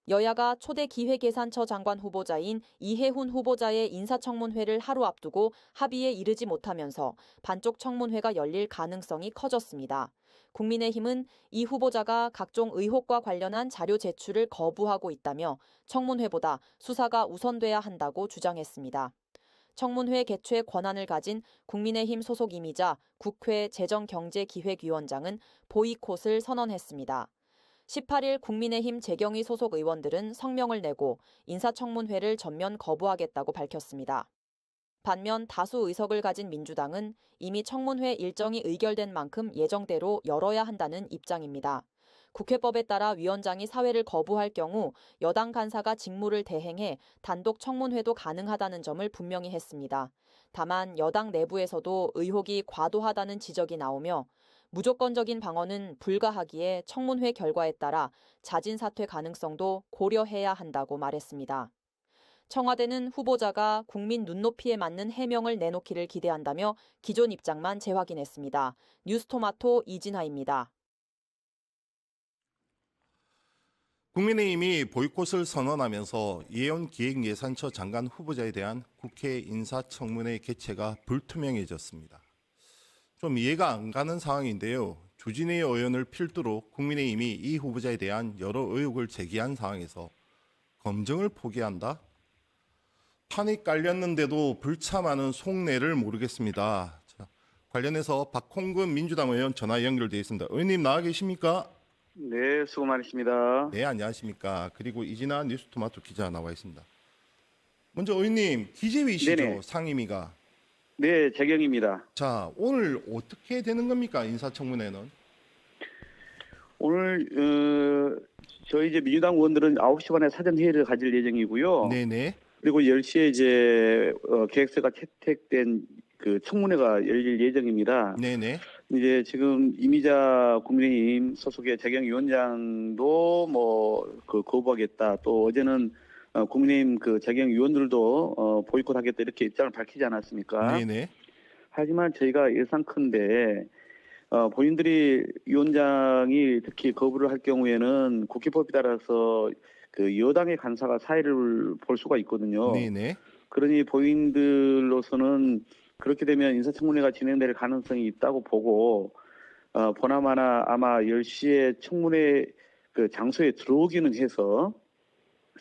여야가 초대 기획예산처 장관 후보자인 이해훈 후보자의 인사청문회를 하루 앞두고 합의에 이르지 못하면서 반쪽 청문회가 열릴 가능성이 커졌습니다. 국민의힘은 이 후보자가 각종 의혹과 관련한 자료 제출을 거부하고 있다며 청문회보다 수사가 우선돼야 한다고 주장했습니다. 청문회 개최 권한을 가진 국민의힘 소속임이자 국회 재정경제기획위원장은 보이콧을 선언했습니다. 18일 국민의힘 재경위 소속 의원들은 성명을 내고 인사청문회를 전면 거부하겠다고 밝혔습니다. 반면 다수 의석을 가진 민주당은 이미 청문회 일정이 의결된 만큼 예정대로 열어야 한다는 입장입니다. 국회법에 따라 위원장이 사회를 거부할 경우 여당 간사가 직무를 대행해 단독 청문회도 가능하다는 점을 분명히 했습니다. 다만 여당 내부에서도 의혹이 과도하다는 지적이 나오며 무조건적인 방어는 불가하기에 청문회 결과에 따라 자진 사퇴 가능성도 고려해야 한다고 말했습니다. 청와대는 후보자가 국민 눈높이에 맞는 해명을 내놓기를 기대한다며 기존 입장만 재확인했습니다. 뉴스토마토 이진아입니다. 국민의힘이 보이콧을 선언하면서 이해훈 기획예산처 장관 후보자에 대한 국회 인사청문회 개최가 불투명해졌습니다. 좀 이해가 안 가는 상황인데요. 주진희 의원을 필두로 국민의힘이 이 후보자에 대한 여러 의혹을 제기한 상황에서 검증을 포기한다? 판이 깔렸는데도 불참하는 속내를 모르겠습니다. 자, 관련해서 박홍근 민주당 의원 전화 연결되어 있습니다. 의원님 나와 계십니까? 네, 수고 많으십니다. 네, 안녕하십니까. 그리고 이진아 뉴스토마토 기자 나와 있습니다. 먼저 의원님, 기재위시죠, 네네. 상임위가. 네, 재경입니다. 자, 오늘 어떻게 되는 겁니까, 인사청문회는? 오늘 저희 이제 민주당 의원들은 9시 반에 사전 회의를 가질 예정이고요. 네네. 그리고 10시에 이제 계획서가 채택된 그 청문회가 열릴 예정입니다. 네네. 이제 지금 이미자 국민의힘 소속의 재경 위원장도 뭐 거부하겠다. 또 어제는 국민의힘 그 재경 위원들도 보이콧하겠다 이렇게 입장을 밝히지 않았습니까? 네네. 하지만 저희가 예상컨대 본인들이 위원장이 특히 거부를 할 경우에는 국회법에 따라서 그 여당의 간사가 사의를 볼 수가 있거든요. 네네. 그러니 본인들로서는 그렇게 되면 인사청문회가 진행될 가능성이 있다고 보고 보나마나 아마 10시에 청문회 그 장소에 들어오기는 해서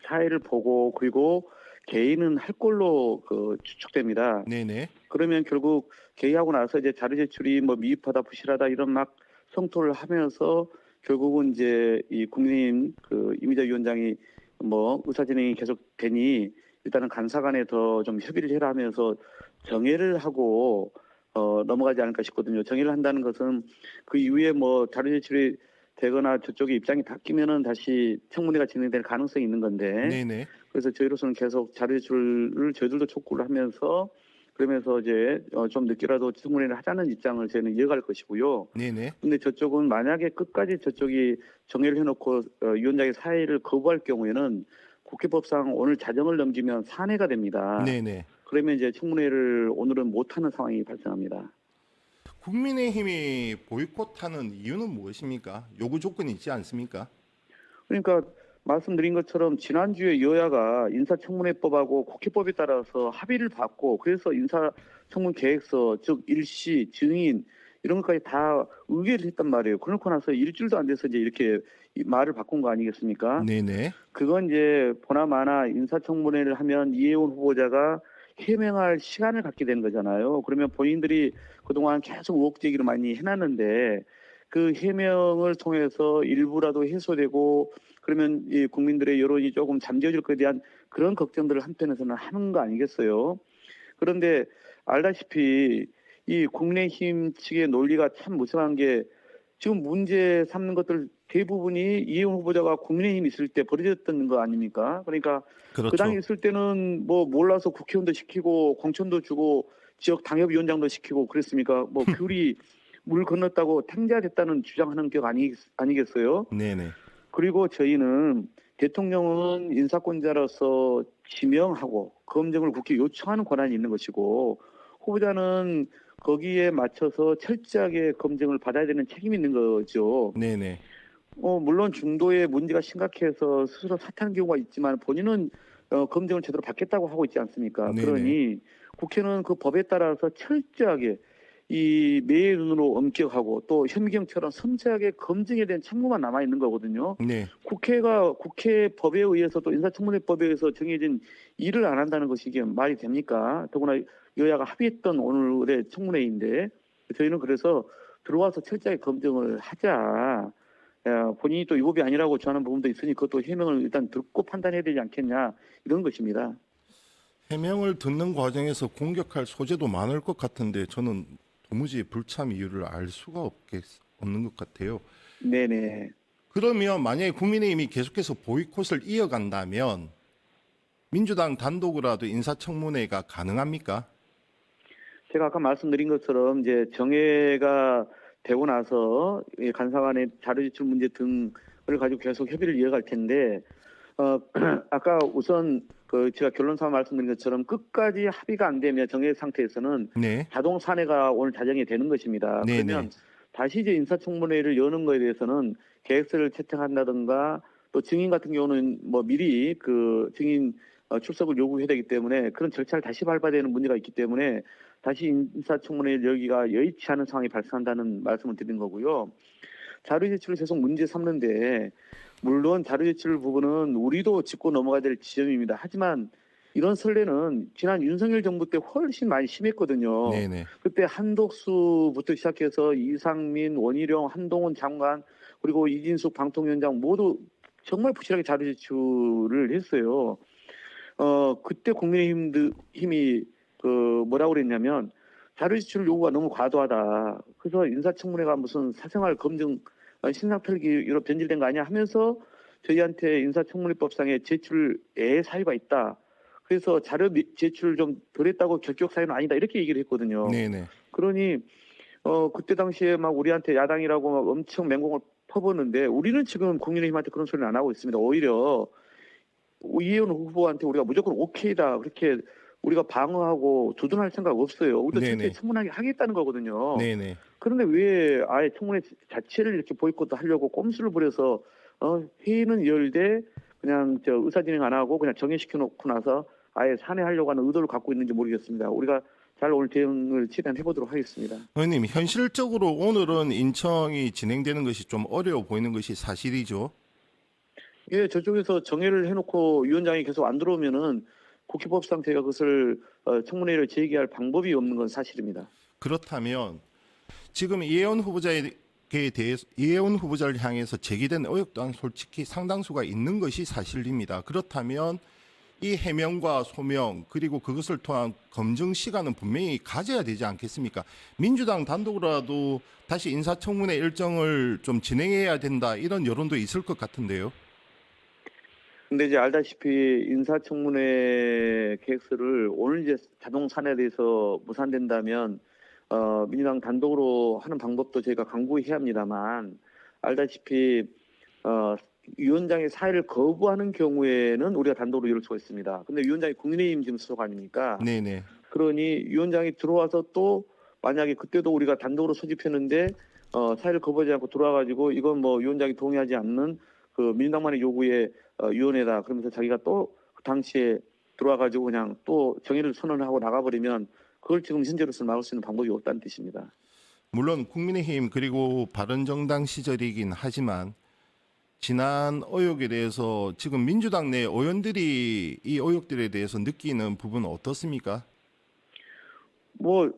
사의를 보고 그리고 개의는 할 걸로 추측됩니다. 네네. 그러면 결국 개의하고 나서 이제 자료 제출이 뭐 미흡하다 부실하다 이런 막 성토를 하면서 결국은 이제 이 국민의힘 그 이미자 위원장이 뭐 의사진행이 계속되니 일단은 간사 간에 더 좀 협의를 해라 하면서 정회를 하고 넘어가지 않을까 싶거든요. 정회를 한다는 것은 그 이후에 뭐 자료 제출이 되거나 저쪽의 입장이 바뀌면은 다시 청문회가 진행될 가능성이 있는 건데 네네. 그래서 저희로서는 계속 자료 제출을 저희들도 촉구를 하면서 그러면서 이제 좀 늦게라도 청문회를 하자는 입장을 저희는 이어갈 것이고요. 네네. 근데 저쪽은 만약에 끝까지 저쪽이 정회를 해놓고 위원장의 사의를 거부할 경우에는 국회법상 오늘 자정을 넘기면 산회가 됩니다. 네네. 그러면 이제 청문회를 오늘은 못하는 상황이 발생합니다. 국민의힘이 보이콧하는 이유는 무엇입니까? 요구 조건이 있지 않습니까? 그러니까 말씀드린 것처럼 지난주에 여야가 인사청문회법하고 국회법에 따라서 합의를 받고 그래서 인사청문 계획서 즉 일시 증인 이런 것까지 다 의결을 했단 말이에요. 그렇고 나서 일주일도 안 돼서 이제 이렇게 말을 바꾼 거 아니겠습니까? 네네. 그건 이제 보나마나 인사청문회를 하면 이해훈 후보자가 해명할 시간을 갖게 되는 거잖아요. 그러면 본인들이 그동안 계속 의혹 제기를 많이 해놨는데 그 해명을 통해서 일부라도 해소되고 그러면 이 국민들의 여론이 조금 잠재워질 것에 대한 그런 걱정들을 한편에서는 하는 거 아니겠어요? 그런데 알다시피 이 국민의힘 측의 논리가 참 무성한 게 지금 문제 삼는 것들 대부분이 이해훈 후보자가 국민의힘 있을 때 벌어졌던 거 아닙니까? 그러니까 그 그렇죠. 당에 있을 때는 뭐 몰라서 국회의원도 시키고 공천도 주고 지역 당협위원장도 시키고 그랬습니까? 뭐 귤이 물 건넜다고 탕자됐다는 주장하는 격 아니겠어요? 네네. 그리고 저희는 대통령은 인사권자로서 지명하고 검증을 국회에 요청하는 권한이 있는 것이고 후보자는 거기에 맞춰서 철저하게 검증을 받아야 되는 책임이 있는 거죠. 네네. 물론 중도의 문제가 심각해서 스스로 사퇴하는 경우가 있지만 본인은 검증을 제대로 받겠다고 하고 있지 않습니까? 네네. 그러니 국회는 그 법에 따라서 철저하게 이 매의 눈으로 엄격하고 또 현미경처럼 섬세하게 검증에 대한 책무만 남아 있는 거거든요. 네. 국회가 국회 법에 의해서 또 인사청문회법에 의해서 정해진 일을 안 한다는 것이 이게 말이 됩니까? 더구나 여야가 합의했던 오늘의 청문회인데 저희는 그래서 들어와서 철저하게 검증을 하자. 본인이 또 위법이 아니라고 주장하는 부분도 있으니 그것도 해명을 일단 듣고 판단해야 되지 않겠냐 이런 것입니다. 해명을 듣는 과정에서 공격할 소재도 많을 것 같은데 저는 도무지 불참 이유를 알 수가 없는 것 같아요. 네네. 그러면 만약에 국민의힘이 계속해서 보이콧을 이어간다면 민주당 단독으로라도 인사청문회가 가능합니까? 제가 아까 말씀드린 것처럼 이제 정회가 되고 나서 이 간사간의 자료 제출 문제 등을 가지고 계속 협의를 이어갈 텐데 아까 우선 제가 결론상 말씀드린 것처럼 끝까지 합의가 안 되면 정회 상태에서는 네. 자동 산회가 오늘 자정에 되는 것입니다. 네네. 그러면 다시 이제 인사청문회를 여는 거에 대해서는 계획서를 채택한다든가 또 증인 같은 경우는 뭐 미리 그 증인 출석을 요구해야 되기 때문에 그런 절차를 다시 밟아야 되는 문제가 있기 때문에 다시 인사청문회를 열기가 여의치 않은 상황이 발생한다는 말씀을 드린 거고요. 자료 제출을 계속 문제 삼는데 물론 자료 제출 부분은 우리도 짚고 넘어가야 될 지점입니다. 하지만 이런 선례는 지난 윤석열 정부 때 훨씬 많이 심했거든요. 네네. 그때 한독수부터 시작해서 이상민, 원희룡, 한동훈 장관 그리고 이진숙 방통위원장 모두 정말 부실하게 자료 제출을 했어요. 그때 국민의힘이 뭐라고 그랬냐면 자료 제출 요구가 너무 과도하다. 그래서 인사청문회가 무슨 사생활 검증 신상 털기로 변질된 거 아니야 하면서 저희한테 인사청문회법상에 제출의 사유가 있다. 그래서 자료 제출을 좀 덜했다고 결격 사유는 아니다. 이렇게 얘기를 했거든요. 네네. 그러니 그때 당시에 막 우리한테 야당이라고 막 엄청 맹공을 퍼붓는데 우리는 지금 국민의힘한테 그런 소리는 안 하고 있습니다. 오히려 이해훈 후보한테 우리가 무조건 오케이다. 그렇게 우리가 방어하고 두둔할 생각 없어요. 우리도 네네. 철저히 청문하게 하겠다는 거거든요. 네네. 그런데 왜 아예 청문회 자체를 이렇게 보이콧 하려고 꼼수를 부려서 회의는 열되 그냥 의사 진행 안 하고 그냥 정해시켜 놓고 나서 아예 산회하려고 하는 의도를 갖고 있는지 모르겠습니다. 우리가 잘 오늘 대응을 최대한 해보도록 하겠습니다. 의원님, 현실적으로 오늘은 인청이 진행되는 것이 좀 어려워 보이는 것이 사실이죠. 예, 저쪽에서 정회를 해놓고 위원장이 계속 안 들어오면은 국회법상 제가 그것을 청문회를 제기할 방법이 없는 건 사실입니다. 그렇다면 지금 이혜원 후보자에 대해서 이혜원 후보자를 향해서 제기된 의혹 또한 솔직히 상당수가 있는 것이 사실입니다. 그렇다면 이 해명과 소명 그리고 그것을 통한 검증 시간은 분명히 가져야 되지 않겠습니까? 민주당 단독으로라도 다시 인사청문회 일정을 좀 진행해야 된다 이런 여론도 있을 것 같은데요. 근데 이제 알다시피 인사청문회 계획서를 오늘 이제 자동 산회돼서 무산된다면 민주당 단독으로 하는 방법도 저희가 강구해야 합니다만 알다시피 위원장의 사의를 거부하는 경우에는 우리가 단독으로 이룰 수가 있습니다. 근데 위원장이 국민의힘 지금 소속 아닙니까? 네네. 그러니 위원장이 들어와서 또 만약에 그때도 우리가 단독으로 소집했는데 사의를 거부하지 않고 들어와가지고 이건 뭐 위원장이 동의하지 않는 그 민주당만의 요구에 위원회다 그러면서 자기가 또 그 당시에 들어와가지고 그냥 또 정의를 선언하고 나가버리면 그걸 지금 현재로서 막을 수 있는 방법이 없다는 뜻입니다. 물론 국민의힘 그리고 바른정당 시절이긴 하지만 지난 의혹에 대해서 지금 민주당 내 의원들이 이 의혹들에 대해서 느끼는 부분은 어떻습니까? 뭐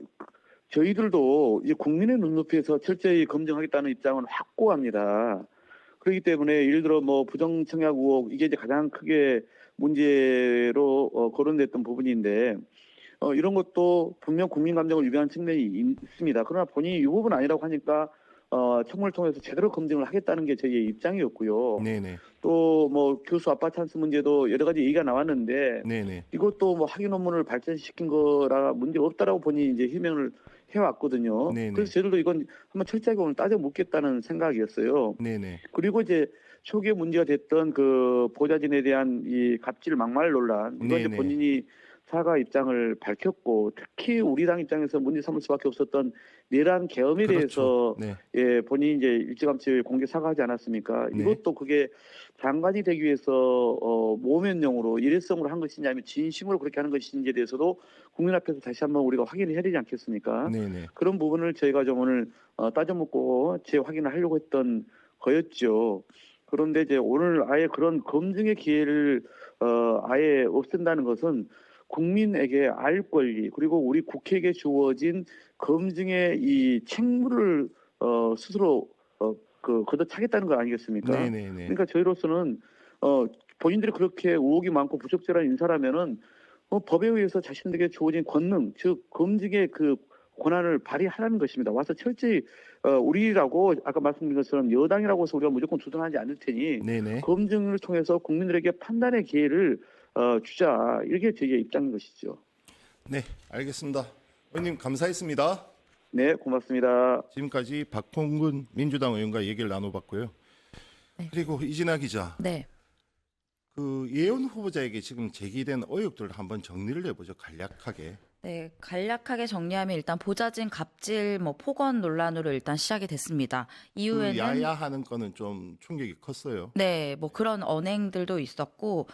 저희들도 이제 국민의 눈높이에서 철저히 검증하겠다는 입장은 확고합니다. 그렇기 때문에 예를 들어 뭐 부정청약 의혹 이게 이제 가장 크게 문제로 거론됐던 부분인데 이런 것도 분명 국민 감정을 유배한 측면이 있습니다. 그러나 본인이 이 부분 아니라고 하니까 청문을 통해서 제대로 검증을 하겠다는 게 저희의 입장이었고요. 네네. 또 뭐 교수 아빠 찬스 문제도 여러 가지 얘기가 나왔는데 네네. 이것도 뭐 학위 논문을 발전시킨 거라 문제 없다라고 본인이 이제 해명을 해왔거든요. 네네. 그래서 저희들도 이건 한번 철저하게 오늘 따져 묻겠다는 생각이었어요. 네네. 그리고 이제 초기에 문제가 됐던 그 보좌진에 대한 이 갑질 막말 논란 이거 이제 네네. 본인이 사과 입장을 밝혔고 특히 우리 당 입장에서 문제 삼을 수밖에 없었던 내란 계엄에 그렇죠. 대해서 네. 예, 본인이 이제 일찌감치 공개 사과하지 않았습니까? 네. 이것도 그게 장관이 되기 위해서 모면용으로 일회성으로 한 것이냐 아니면 진심으로 그렇게 하는 것인지에 대해서도 국민 앞에서 다시 한번 우리가 확인을 해야 되지 않겠습니까? 네네. 그런 부분을 저희가 좀 오늘 따져묻고 재확인을 하려고 했던 거였죠. 그런데 이제 오늘 아예 그런 검증의 기회를 아예 없앤다는 것은 국민에게 알 권리 그리고 우리 국회에게 주어진 검증의 이 책무를 스스로 걷어차겠다는 거 아니겠습니까? 네네네. 그러니까 저희로서는 본인들이 그렇게 의혹이 많고 부적절한 인사라면은 법에 의해서 자신들에게 주어진 권능, 즉 검증의 그 권한을 발휘하라는 것입니다. 와서 철저히 우리라고 아까 말씀드린 것처럼 여당이라고 해서 우리가 무조건 주둔하지 않을 테니 네네. 검증을 통해서 국민들에게 판단의 기회를 주자. 이게 저희의 입장인 것이죠. 네, 알겠습니다. 의원님 감사했습니다. 네, 고맙습니다. 지금까지 박홍근 민주당 의원과 얘기를 나눠봤고요. 네. 그리고 이진아 기자, 네. 그 예원 후보자에게 지금 제기된 의혹들을 한번 정리를 해보죠. 간략하게. 네, 간략하게 정리하면 일단 보좌진 갑질 폭언 논란으로 일단 시작이 됐습니다. 그 이후에는 야야하는 거는 좀 충격이 컸어요. 네, 그런 언행들도 있었고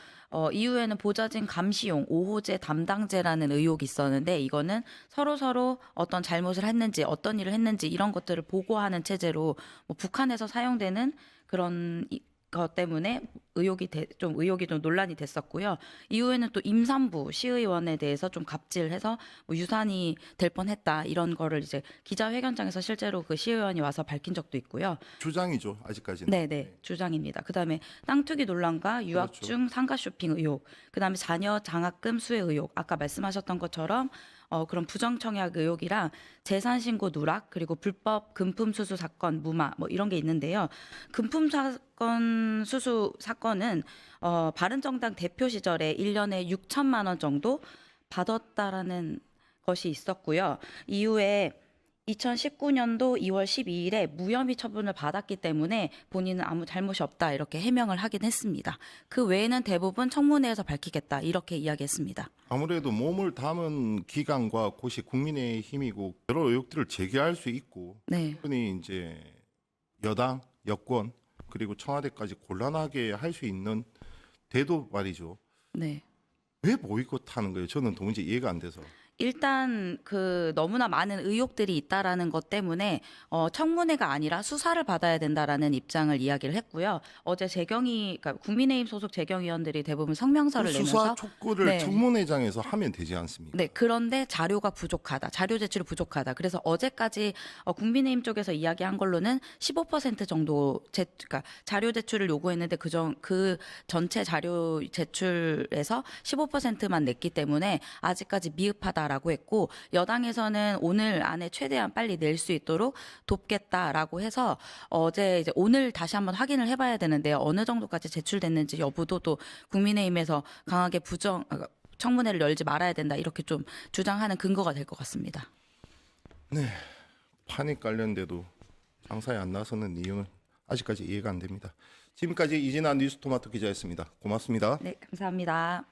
이후에는 보좌진 감시용 5호제 담당제라는 의혹이 있었는데 이거는 서로 어떤 잘못을 했는지 어떤 일을 했는지 이런 것들을 보고하는 체제로 북한에서 사용되는 그런 것 때문에 의혹이 좀 논란이 됐었고요. 이후에는 또 임산부 시의원에 대해서 좀 갑질해서 유산이 될 뻔했다 이런 거를 이제 기자회견장에서 실제로 그 시의원이 와서 밝힌 적도 있고요. 주장이죠, 아직까지는. 네네 주장입니다. 그다음에 땅 투기 논란과 유학 그렇죠. 중 상가 쇼핑 의혹, 그다음에 자녀 장학금 수혜 의혹, 아까 말씀하셨던 것처럼 그런 부정청약 의혹이랑 재산 신고 누락 그리고 불법 금품 수수 사건 무마 이런 게 있는데요. 금품 사건 수수 사건은 바른정당 대표 시절에 1년에 6천만 원 정도 받았다라는 것이 있었고요. 이후에 2019년도 2월 12일에 무혐의 처분을 받았기 때문에 본인은 아무 잘못이 없다 이렇게 해명을 하긴 했습니다. 그 외에는 대부분 청문회에서 밝히겠다 이렇게 이야기했습니다. 아무래도 몸을 담은 기관과 곳이 국민의힘이고 여러 의혹들을 제기할 수 있고 네. 흔히 이제 여당, 여권 그리고 청와대까지 곤란하게 할 수 있는 대도 말이죠. 네. 왜 보이콧하는 거예요? 저는 도무지 이해가 안 돼서. 일단 너무나 많은 의혹들이 있다라는 것 때문에 청문회가 아니라 수사를 받아야 된다라는 입장을 이야기를 했고요. 어제 그러니까 국민의힘 소속 재경위원들이 대부분 성명서를 수사 내면서 촉구를 네. 청문회장에서 하면 되지 않습니까? 네, 그런데 자료가 부족하다. 자료 제출이 부족하다. 그래서 어제까지 국민의힘 쪽에서 이야기한 걸로는 15% 정도 그러니까 자료 제출을 요구했는데 그 전체 자료 제출에서 15%만 냈기 때문에 아직까지 미흡하다라고 했고 여당에서는 오늘 안에 최대한 빨리 낼 수 있도록 돕겠다라고 해서 어제 이제 오늘 다시 한번 확인을 해봐야 되는데요. 어느 정도까지 제출됐는지 여부도 또 국민의힘에서 강하게 청문회를 열지 말아야 된다 이렇게 좀 주장하는 근거가 될 것 같습니다. 네, 판이 깔렸는데도 장사에 안 나서는 이유는 아직까지 이해가 안 됩니다. 지금까지 이진아 뉴스토마토 기자였습니다. 고맙습니다. 네, 감사합니다.